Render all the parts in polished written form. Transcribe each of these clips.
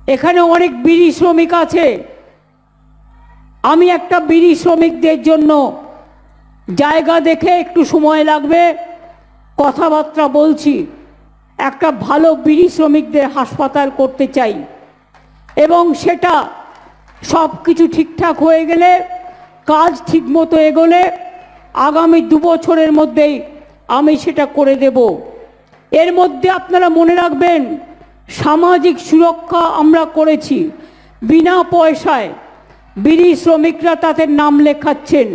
এখানে অনেক বিড়ি শ্রমিক আছে। আমি একটা বিড়ি শ্রমিকদের জন্য জায়গা দেখে, একটু সময় লাগবে, কথাবার্তা বলছি, একটা ভালো বিড়ি শ্রমিকদের হাসপাতাল করতে চাই এবং সেটা সব কিছু ঠিকঠাক হয়ে গেলে, কাজ ঠিকমতো এগোলে আগামী 2 বছরের মধ্যেই আমি সেটা করে দেব। এর মধ্যে আপনারা মনে রাখবেন, সামাজিক সুরক্ষা আমরা করেছি বিনা পয়সায়। বিড়ি শ্রমিকরা তাদের নাম লেখাচ্ছেন,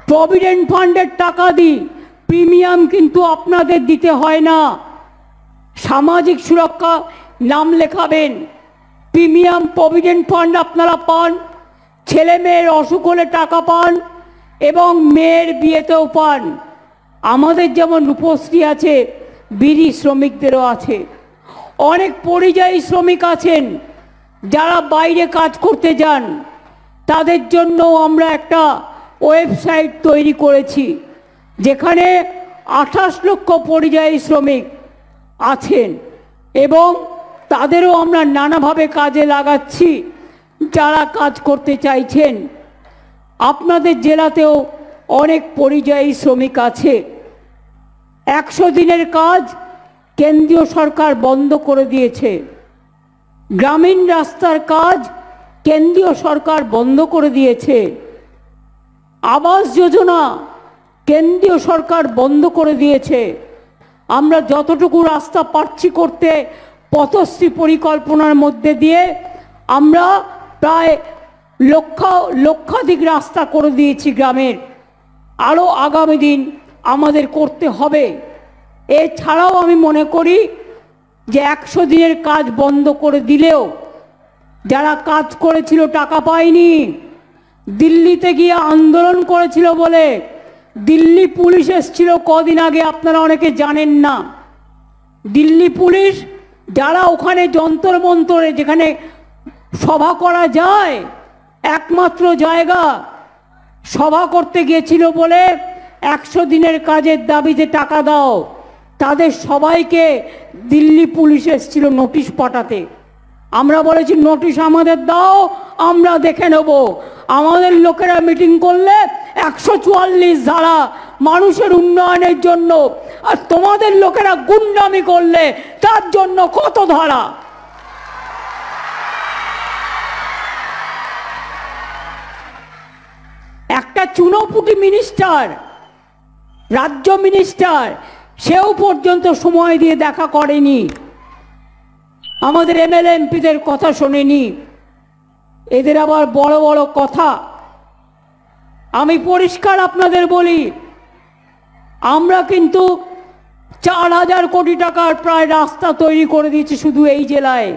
প্রভিডেন্ট ফান্ডের টাকা দিই, প্রিমিয়াম কিন্তু আপনাদের দিতে হয় না। সামাজিক সুরক্ষা নাম লেখাবেন, প্রিমিয়াম প্রভিডেন্ট ফান্ড আপনারা পান, ছেলে মেয়ের অসুখ হলে টাকা পান এবং মেয়ের বিয়েতেও পান। আমাদের যেমন রূপশ্রী আছে, বিড়ি শ্রমিকদেরও আছে। অনেক পরিযায়ী শ্রমিক আছেন যারা বাইরে কাজ করতে যান, তাদের জন্য আমরা একটা ওয়েবসাইট তৈরি করেছি যেখানে 28 লক্ষ পরিযায়ী শ্রমিক আছেন এবং তাদেরও আমরা নানাভাবে কাজে লাগাচ্ছি যারা কাজ করতে চাইছেন। আপনাদের জেলাতেও অনেক পরিযায়ী শ্রমিক আছে। 100 দিনের কাজ কেন্দ্রীয় সরকার বন্ধ করে দিয়েছে, গ্রামীণ রাস্তার কাজ কেন্দ্রীয় সরকার বন্ধ করে দিয়েছে, আবাস যোজনা কেন্দ্রীয় সরকার বন্ধ করে দিয়েছে। আমরা যতটুকু রাস্তা পারছি করতে, পথশ্রী পরিকল্পনার মধ্যে দিয়ে আমরা প্রায় লক্ষাধিক রাস্তা করে দিয়েছি গ্রামের। আরও আগামী দিন আমাদের করতে হবে। এছাড়াও আমি মনে করি যে 100 দিনের কাজ বন্ধ করে দিলেও যারা কাজ করেছিল টাকা পায়নি, দিল্লিতে গিয়ে আন্দোলন করেছিল বলে দিল্লি পুলিশ এসেছিল কদিন আগে, আপনারা অনেকে জানেন না। দিল্লি পুলিশ যারা ওখানে যন্তর মন্তরে, যেখানে সভা করা যায় একমাত্র জায়গা, সভা করতে গিয়েছিল বলে 100 দিনের কাজের দাবিতে টাকা দাও, তাদের সবাইকে দিল্লি পুলিশ এসেছিল নোটিশ পাঠাতে। আমরা বলেছি নোটিশ আমাদের দাও, আমরা দেখে নেব। আমাদের লোকেরা মিটিং করলে 144 ধারা মানুষের উন্নয়নের জন্য, আর তোমাদের লোকেরা গুন্ডামি করলে তার জন্য কত ধারা। একটা চুনোপুটি মিনিস্টার, রাজ্য মিনিস্টার, সেও পর্যন্ত সময় দিয়ে দেখা করেনি, আমাদের এমএলএ এমপিদের কথা শোনেনি। এদের আবার বড় বড় কথা। আমি পরিষ্কার আপনাদের বলি, আমরা কিন্তু 4000 কোটি টাকার প্রায় রাস্তা তৈরি করে দিয়েছি শুধু এই জেলায়।